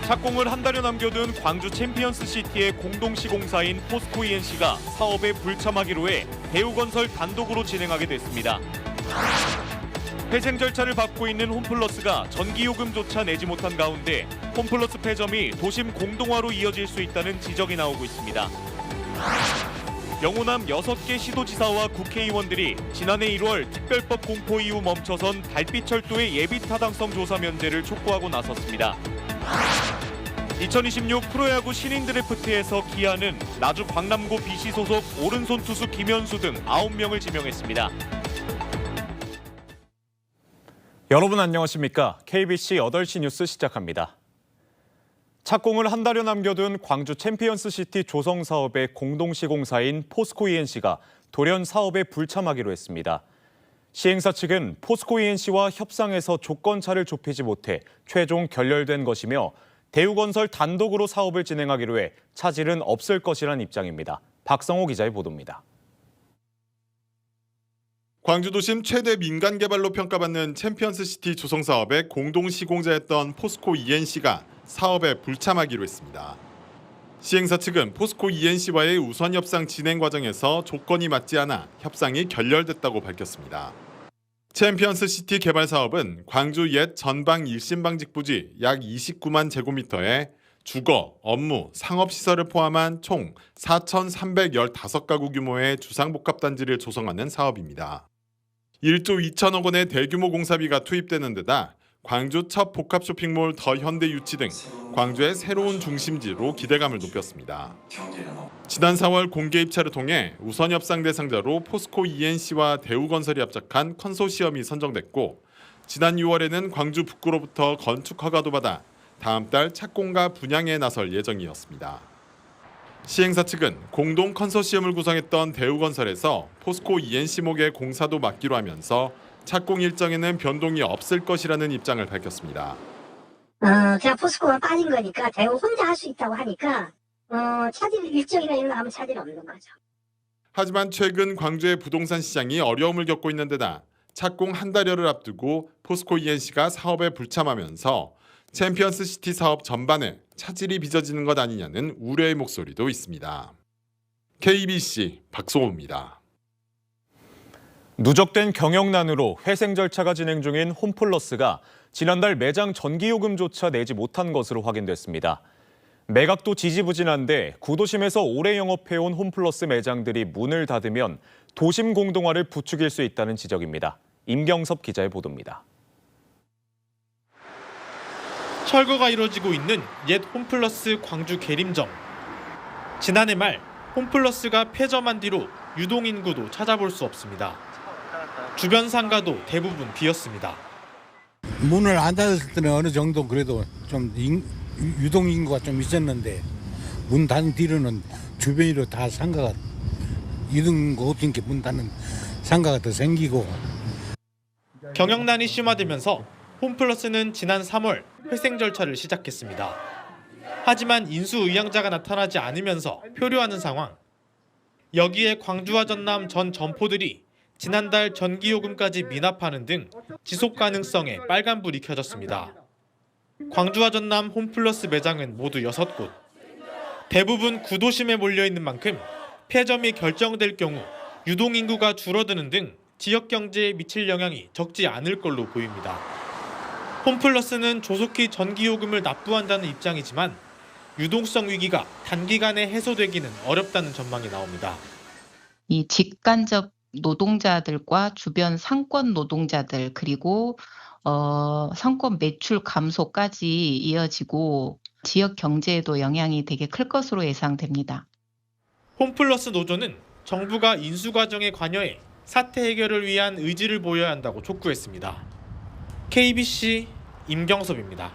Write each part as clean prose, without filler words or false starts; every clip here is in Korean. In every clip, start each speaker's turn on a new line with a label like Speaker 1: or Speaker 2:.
Speaker 1: 착공을 한 달여 남겨둔 광주 챔피언스 시티의 공동 시공사인 포스코 ENC가 사업에 불참하기로 해 대우건설 단독으로 진행하게 됐습니다. 회생 절차를 밟고 있는 홈플러스가 전기요금조차 내지 못한 가운데 홈플러스 폐점이 도심 공동화로 이어질 수 있다는 지적이 나오고 있습니다. 영호남 6개 시도지사와 국회의원들이 지난해 1월 특별법 공포 이후 멈춰선 달빛철도의 예비 타당성 조사 면제를 촉구하고 나섰습니다. 2026 프로야구 신인 드래프트에서 기아는 나주 광남고 BC 소속 오른손 투수 김현수 등 9명을 지명했습니다.
Speaker 2: 여러분 안녕하십니까? KBC 8시 뉴스 시작합니다. 착공을 한 달여 남겨둔 광주 챔피언스 시티 조성 사업의 공동 시공사인 포스코 ENC가 돌연 사업에 불참하기로 했습니다. 시행사 측은 포스코 ENC와 협상에서 조건차를 좁히지 못해 최종 결렬된 것이며 대우건설 단독으로 사업을 진행하기로 해 차질은 없을 것이란 입장입니다. 박성호 기자의 보도입니다.
Speaker 3: 광주도심 최대 민간 개발로 평가받는 챔피언스 시티 조성 사업의 공동 시공자였던 포스코 ENC가 사업에 불참하기로 했습니다. 시행사 측은 포스코 ENC와의 우선 협상 진행 과정에서 조건이 맞지 않아 협상이 결렬됐다고 밝혔습니다. 챔피언스 시티 개발 사업은 광주 옛 전방 1심 방직 부지 약 29만 제곱미터에 주거, 업무, 상업시설을 포함한 총 4,315가구 규모의 주상복합단지를 조성하는 사업입니다. 1조 2천억 원의 대규모 공사비가 투입되는 데다 광주 첫 복합 쇼핑몰 더 현대 유치 등 광주의 새로운 중심지로 기대감을 높였습니다. 지난 4월 공개 입찰을 통해 우선 협상 대상자로 포스코 ENC와 대우건설이 합작한 컨소시엄이 선정됐고 지난 6월에는 광주 북구로부터 건축 허가도 받아 다음 달 착공과 분양에 나설 예정이었습니다. 시행사 측은 공동 컨소시엄을 구성했던 대우건설에서 포스코 ENC 목의 공사도 맡기로 하면서 착공 일정에는 변동이 없을 것이라는 입장을 밝혔습니다.
Speaker 4: 그냥 포스코가 빠진 거니까 대우 혼자 할 수 있다고 하니까 차질 일정이나 이런 거 하면 차질이 없는 거죠.
Speaker 3: 하지만 최근 광주의 부동산 시장이 어려움을 겪고 있는 데다 착공 한 달여를 앞두고 포스코 ENC가 사업에 불참하면서 챔피언스 시티 사업 전반에 차질이 빚어지는 것 아니냐는 우려의 목소리도 있습니다. KBC 박성호입니다.
Speaker 2: 누적된 경영난으로 회생 절차가 진행 중인 홈플러스가 지난달 매장 전기요금조차 내지 못한 것으로 확인됐습니다. 매각도 지지부진한데 구도심에서 오래 영업해온 홈플러스 매장들이 문을 닫으면 도심 공동화를 부추길 수 있다는 지적입니다. 임경섭 기자의 보도입니다.
Speaker 5: 철거가 이뤄지고 있는 옛 홈플러스 광주 계림점. 지난해 말 홈플러스가 폐점한 뒤로 유동인구도 찾아볼 수 없습니다. 주변 상가도 대부분 비었습니다.
Speaker 6: 문을 안 닫았을 때는 어느 정도 그래도 좀 유동인구가 좀 있었는데 문 닫은 뒤로는 주변으로 다 상가가 유동인구 없으니까 문 닫는 상가가 더 생기고.
Speaker 5: 경영난이 심화되면서 홈플러스는 지난 3월 회생 절차를 시작했습니다. 하지만 인수의향자가 나타나지 않으면서 표류하는 상황. 여기에 광주와 전남 전 점포들이 지난달 전기요금까지 미납하는 등 지속 가능성에 빨간불이 켜졌습니다. 광주와 전남 홈플러스 매장은 모두 6곳. 대부분 구도심에 몰려있는 만큼 폐점이 결정될 경우 유동인구가 줄어드는 등 지역 경제에 미칠 영향이 적지 않을 걸로 보입니다. 홈플러스는 조속히 전기요금을 납부한다는 입장이지만 유동성 위기가 단기간에 해소되기는 어렵다는 전망이 나옵니다.
Speaker 7: 이 직간접 노동자들과 주변 상권 노동자들 그리고 상권 매출 감소까지 이어지고 지역 경제에도 영향이 되게 클 것으로 예상됩니다.
Speaker 5: 홈플러스 노조는 정부가 인수 과정에 관여해 사태 해결을 위한 의지를 보여야 한다고 촉구했습니다. KBC 임경섭입니다.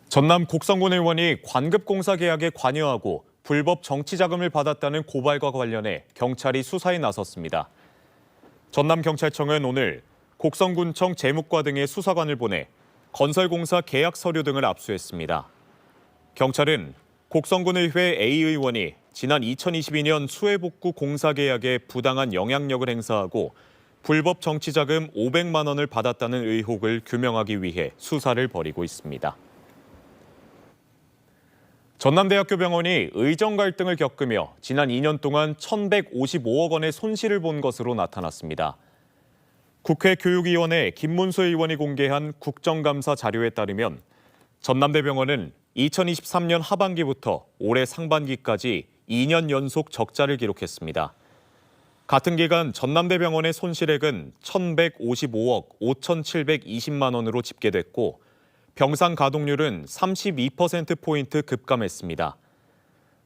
Speaker 2: 전남 곡성군 의원이 관급공사 계약에 관여하고 불법 정치 자금을 받았다는 고발과 관련해 경찰이 수사에 나섰습니다. 전남경찰청은 오늘 곡성군청 재무과 등의 수사관을 보내 건설공사 계약 서류 등을 압수했습니다. 경찰은 곡성군의회 A 의원이 지난 2022년 수해복구 공사계약에 부당한 영향력을 행사하고 불법 정치자금 500만 원을 받았다는 의혹을 규명하기 위해 수사를 벌이고 있습니다. 전남대학교 병원이 의정 갈등을 겪으며 지난 2년 동안 1,155억 원의 손실을 본 것으로 나타났습니다. 국회 교육위원회 김문수 의원이 공개한 국정감사 자료에 따르면 전남대병원은 2023년 하반기부터 올해 상반기까지 2년 연속 적자를 기록했습니다. 같은 기간 전남대병원의 손실액은 1,155억 5,720만 원으로 집계됐고 병상 가동률은 32%포인트 급감했습니다.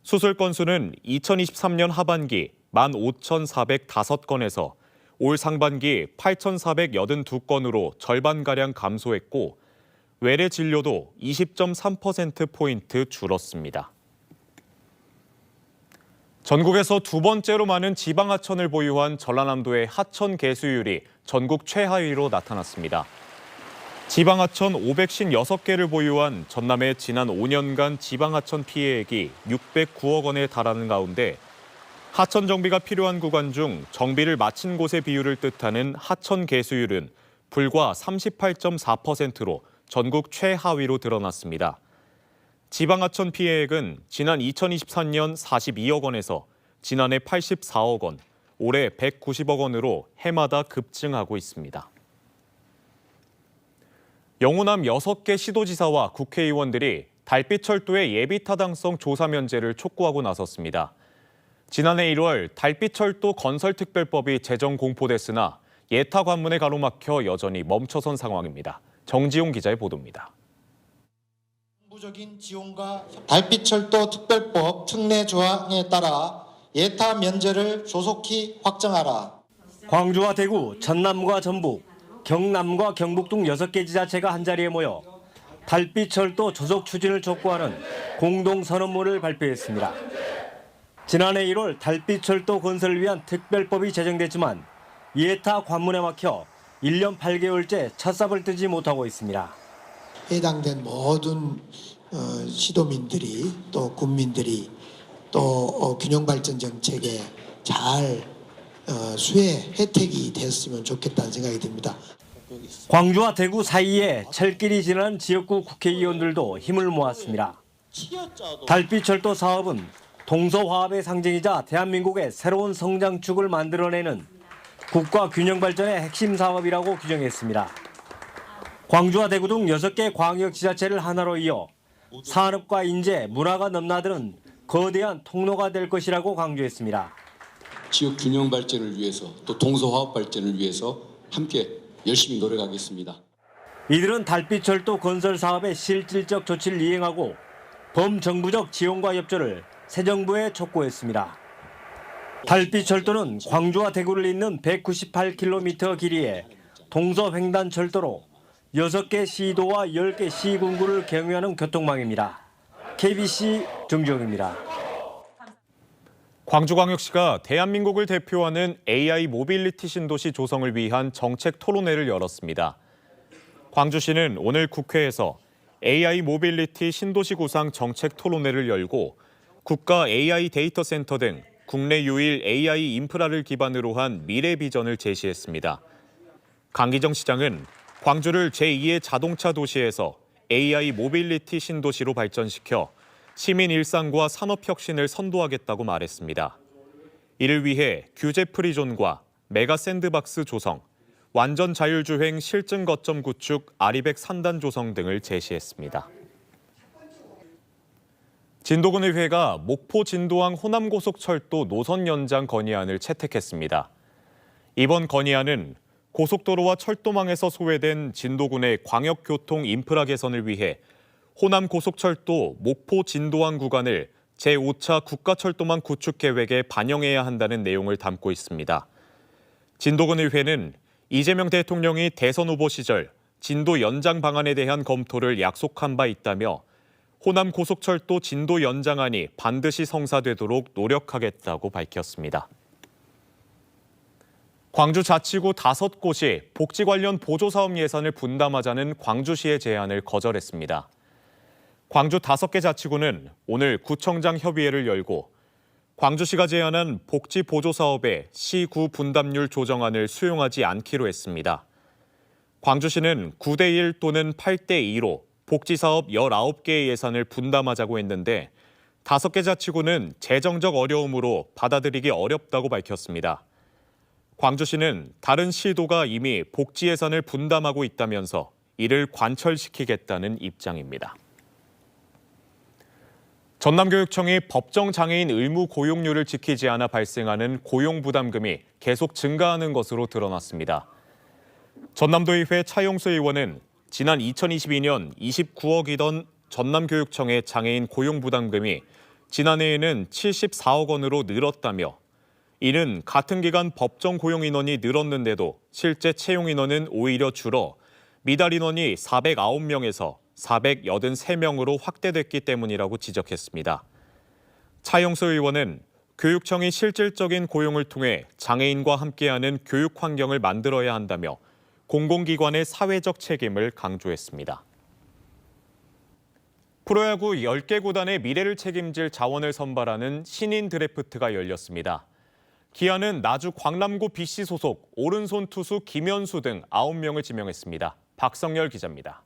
Speaker 2: 수술 건수는 2023년 하반기 15,405건에서 올 상반기 8,482건으로 절반가량 감소했고 외래 진료도 20.3%포인트 줄었습니다. 전국에서 두 번째로 많은 지방하천을 보유한 전라남도의 하천 개수율이 전국 최하위로 나타났습니다. 지방하천 556개를 보유한 전남의 지난 5년간 지방하천 피해액이 609억 원에 달하는 가운데 하천 정비가 필요한 구간 중 정비를 마친 곳의 비율을 뜻하는 하천 개수율은 불과 38.4%로 전국 최하위로 드러났습니다. 지방하천 피해액은 지난 2023년 42억 원에서 지난해 84억 원, 올해 190억 원으로 해마다 급증하고 있습니다. 영호남 6개 시도지사와 국회의원들이 달빛철도의 예비타당성 조사 면제를 촉구하고 나섰습니다. 지난해 1월 달빛철도 건설특별법이 제정 공포됐으나 예타 관문에 가로막혀 여전히 멈춰선 상황입니다. 정지용 기자의 보도입니다.
Speaker 8: 달빛철도 특별법 특례 조항에 따라 예타 면제를 조속히 확정하라.
Speaker 9: 광주와 대구, 전남과 전북, 경남과 경북 등 6개 지자체가 한자리에 모여 달빛철도 조속 추진을 촉구하는 공동선언문을 발표했습니다. 지난해 1월 달빛철도 건설을 위한 특별법이 제정됐지만 예타 관문에 막혀 1년 8개월째 첫삽을 뜨지 못하고 있습니다.
Speaker 8: 해당된 모든 시도민들이 또 국민들이 또 균형발전 정책에 잘 수혜 혜택이 됐으면 좋겠다는 생각이 듭니다.
Speaker 9: 광주와 대구 사이에 철길이 지나는 지역구 국회의원들도 힘을 모았습니다. 달빛철도 사업은 동서화합의 상징이자 대한민국의 새로운 성장축을 만들어내는 국가 균형발전의 핵심 사업이라고 규정했습니다. 광주와 대구 등 6개 광역지자체를 하나로 이어 산업과 인재, 문화가 넘나드는 거대한 통로가 될 것이라고 강조했습니다.
Speaker 10: 지역 균형 발전을 위해서 또 동서화합 발전을 위해서 함께 열심히 노력하겠습니다.
Speaker 9: 이들은 달빛철도 건설 사업의 실질적 조치를 이행하고 범정부적 지원과 협조를 새 정부에 촉구했습니다. 달빛철도는 광주와 대구를 잇는 198km 길이의 동서횡단철도로 6개 시도와 10개 시군구를 경유하는 교통망입니다. KBC 정지용입니다.
Speaker 2: 광주광역시가 대한민국을 대표하는 AI 모빌리티 신도시 조성을 위한 정책 토론회를 열었습니다. 광주시는 오늘 국회에서 AI 모빌리티 신도시 구상 정책 토론회를 열고 국가 AI 데이터 센터 등 국내 유일 AI 인프라를 기반으로 한 미래 비전을 제시했습니다. 강기정 시장은 광주를 제2의 자동차 도시에서 AI 모빌리티 신도시로 발전시켜 시민 일상과 산업 혁신을 선도하겠다고 말했습니다. 이를 위해 규제 프리존과 메가 샌드박스 조성, 완전 자율주행 실증 거점 구축 아리백 산단 조성 등을 제시했습니다. 진도군의회가 목포 진도항 호남고속철도 노선 연장 건의안을 채택했습니다. 이번 건의안은 고속도로와 철도망에서 소외된 진도군의 광역교통 인프라 개선을 위해 호남고속철도 목포 진도항 구간을 제5차 국가철도망 구축 계획에 반영해야 한다는 내용을 담고 있습니다. 진도군의회는 이재명 대통령이 대선 후보 시절 진도 연장 방안에 대한 검토를 약속한 바 있다며 호남고속철도 진도 연장안이 반드시 성사되도록 노력하겠다고 밝혔습니다. 광주자치구 5곳이 복지 관련 보조사업 예산을 분담하자는 광주시의 제안을 거절했습니다. 광주 5개 자치구는 오늘 구청장 협의회를 열고 광주시가 제안한 복지 보조사업의 시구 분담률 조정안을 수용하지 않기로 했습니다. 광주시는 9대1 또는 8대2로 복지사업 19개의 예산을 분담하자고 했는데 5개 자치구는 재정적 어려움으로 받아들이기 어렵다고 밝혔습니다. 광주시는 다른 시도가 이미 복지 예산을 분담하고 있다면서 이를 관철시키겠다는 입장입니다. 전남교육청이 법정 장애인 의무 고용률을 지키지 않아 발생하는 고용부담금이 계속 증가하는 것으로 드러났습니다. 전남도의회 차용수 의원은 지난 2022년 29억이던 전남교육청의 장애인 고용부담금이 지난해에는 74억 원으로 늘었다며 이는 같은 기간 법정 고용 인원이 늘었는데도 실제 채용 인원은 오히려 줄어 미달 인원이 409명에서 483명으로 확대됐기 때문이라고 지적했습니다. 차용수 의원은 교육청이 실질적인 고용을 통해 장애인과 함께하는 교육 환경을 만들어야 한다며 공공기관의 사회적 책임을 강조했습니다. 프로야구 10개 구단의 미래를 책임질 자원을 선발하는 신인 드래프트가 열렸습니다. 기아는 나주 광남고 BC 소속 오른손 투수 김현수 등 9명을 지명했습니다. 박성열 기자입니다.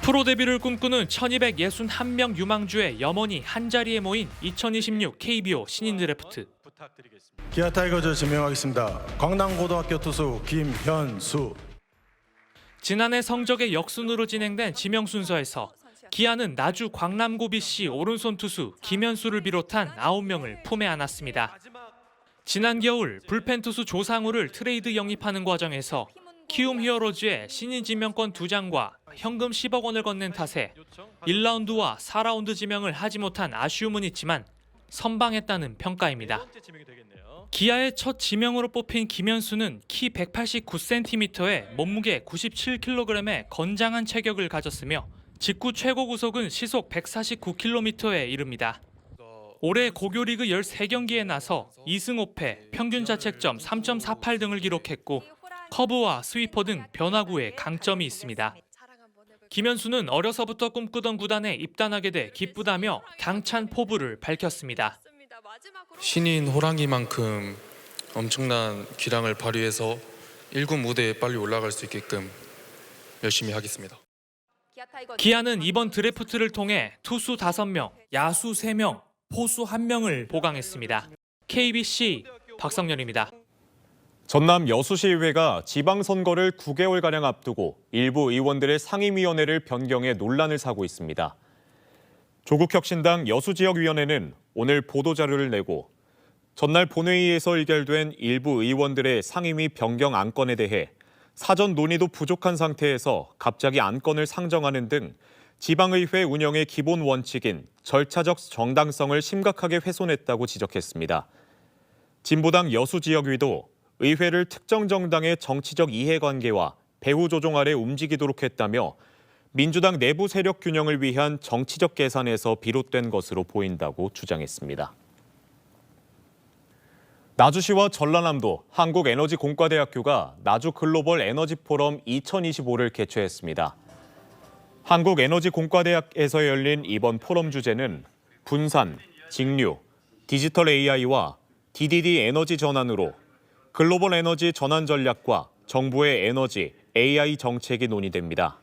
Speaker 11: 프로 데뷔를 꿈꾸는 1261명 유망주의 염원이 한자리에 모인 2026 KBO 신인 드래프트.
Speaker 12: 기아 타이거즈 지명하겠습니다. 광남고등학교 투수 김현수.
Speaker 11: 지난해 성적의 역순으로 진행된 지명 순서에서 기아는 나주 광남고 BC 오른손 투수 김현수를 비롯한 9명을 품에 안았습니다. 지난 겨울 불펜 투수 조상우를 트레이드 영입하는 과정에서 키움 히어로즈의 신인 지명권 2장과 현금 10억 원을 건넨 탓에 1라운드와 4라운드 지명을 하지 못한 아쉬움은 있지만 선방했다는 평가입니다. 기아의 첫 지명으로 뽑힌 김현수는 키 189cm에 몸무게 97kg의 건장한 체격을 가졌으며 직구 최고 구속은 시속 149km에 이릅니다. 올해 고교리그 13경기에 나서 2승 5패, 평균 자책점 3.48 등을 기록했고 커브와 스위퍼 등 변화구에 강점이 있습니다. 김현수는 어려서부터 꿈꾸던 구단에 입단하게 돼 기쁘다며 당찬 포부를 밝혔습니다.
Speaker 13: 신인 호랑이만큼 엄청난 기량을 발휘해서 1군 무대에 빨리 올라갈 수 있게끔 열심히 하겠습니다.
Speaker 11: 기아는 이번 드래프트를 통해 투수 5명, 야수 3명, 포수 1명을 보강했습니다. KBC 박성열입니다.
Speaker 2: 전남 여수시의회가 지방선거를 9개월가량 앞두고 일부 의원들의 상임위원회를 변경해 논란을 사고 있습니다. 조국혁신당 여수지역위원회는 오늘 보도자료를 내고 전날 본회의에서 의결된 일부 의원들의 상임위 변경 안건에 대해 사전 논의도 부족한 상태에서 갑자기 안건을 상정하는 등 지방의회 운영의 기본 원칙인 절차적 정당성을 심각하게 훼손했다고 지적했습니다. 진보당 여수지역위도 의회를 특정 정당의 정치적 이해관계와 배후 조종 아래 움직이도록 했다며 민주당 내부 세력 균형을 위한 정치적 계산에서 비롯된 것으로 보인다고 주장했습니다. 나주시와 전라남도 한국에너지공과대학교가 나주 글로벌 에너지 포럼 2025를 개최했습니다. 한국에너지공과대학에서 열린 이번 포럼 주제는 분산, 직류, 디지털 AI와 DDD 에너지 전환으로 글로벌 에너지 전환 전략과 정부의 에너지, AI 정책이 논의됩니다.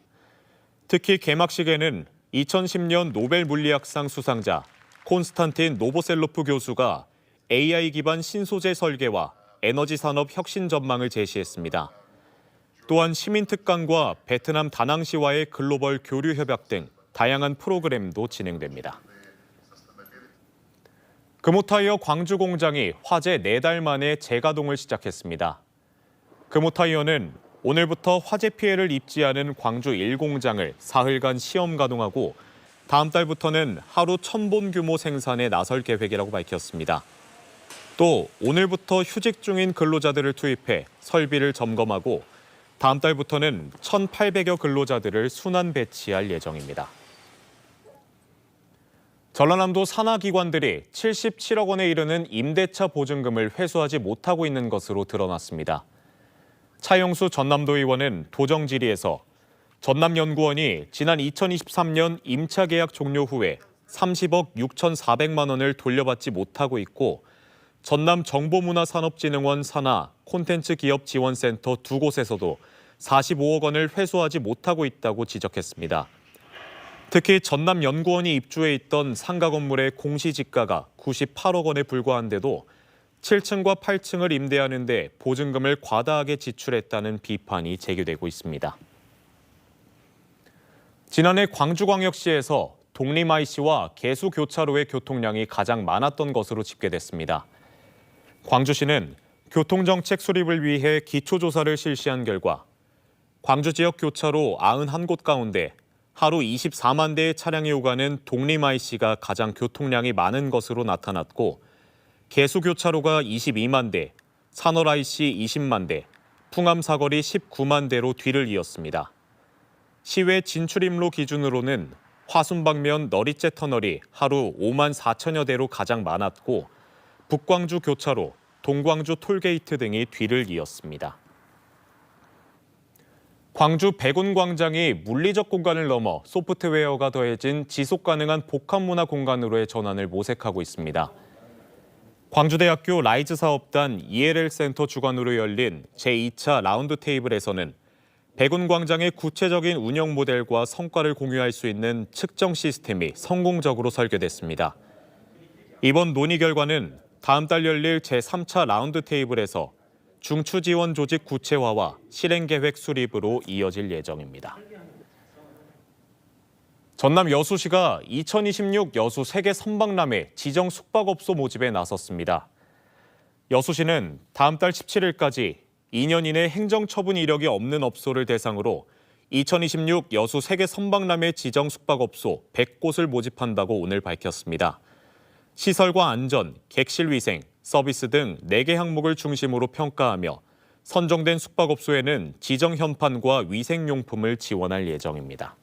Speaker 2: 특히 개막식에는 2010년 노벨 물리학상 수상자 콘스탄틴 노보셀로프 교수가 AI 기반 신소재 설계와 에너지 산업 혁신 전망을 제시했습니다. 또한 시민특강과 베트남 다낭시와의 글로벌 교류 협약 등 다양한 프로그램도 진행됩니다. 금호타이어 광주 공장이 화재 4달 만에 재가동을 시작했습니다. 금호타이어는 오늘부터 화재 피해를 입지 않은 광주 1공장을 사흘간 시험 가동하고 다음 달부터는 하루 1000본 규모 생산에 나설 계획이라고 밝혔습니다. 또 오늘부터 휴직 중인 근로자들을 투입해 설비를 점검하고 다음 달부터는 1,800여 근로자들을 순환 배치할 예정입니다. 전라남도 산하기관들이 77억 원에 이르는 임대차 보증금을 회수하지 못하고 있는 것으로 드러났습니다. 차영수 전남도 의원은 도정 질의에서 전남연구원이 지난 2023년 임차 계약 종료 후에 30억 6,400만 원을 돌려받지 못하고 있고 전남정보문화산업진흥원 산하 콘텐츠 기업 지원센터 2곳에서도 45억 원을 회수하지 못하고 있다고 지적했습니다. 특히 전남연구원이 입주해 있던 상가 건물의 공시지가가 98억 원에 불과한데도 7층과 8층을 임대하는 데 보증금을 과다하게 지출했다는 비판이 제기되고 있습니다. 지난해 광주광역시에서 독립IC와 개수교차로의 교통량이 가장 많았던 것으로 집계됐습니다. 광주시는 교통정책 수립을 위해 기초조사를 실시한 결과 광주 지역 교차로 91곳 가운데 하루 24만 대의 차량이 오가는 독립IC가 가장 교통량이 많은 것으로 나타났고 개수교차로가 22만 대, 산월IC 20만 대, 풍암사거리 19만 대로 뒤를 이었습니다. 시외 진출입로 기준으로는 화순방면 너리째 터널이 하루 5만 4천여 대로 가장 많았고 북광주 교차로, 동광주 톨게이트 등이 뒤를 이었습니다. 광주 백운광장이 물리적 공간을 넘어 소프트웨어가 더해진 지속가능한 복합문화 공간으로의 전환을 모색하고 있습니다. 광주대학교 라이즈 사업단 ELL 센터 주관으로 열린 제2차 라운드 테이블에서는 백운광장의 구체적인 운영 모델과 성과를 공유할 수 있는 측정 시스템이 성공적으로 설계됐습니다. 이번 논의 결과는 다음 달 열릴 제3차 라운드 테이블에서 중추지원 조직 구체화와 실행계획 수립으로 이어질 예정입니다. 전남 여수시가 2026 여수 세계 선박람회 지정 숙박업소 모집에 나섰습니다. 여수시는 다음 달 17일까지 2년 이내 행정처분 이력이 없는 업소를 대상으로 2026 여수 세계 선박람회 지정 숙박업소 100곳을 모집한다고 오늘 밝혔습니다. 시설과 안전, 객실 위생, 서비스 등 4개 항목을 중심으로 평가하며 선정된 숙박업소에는 지정 현판과 위생용품을 지원할 예정입니다.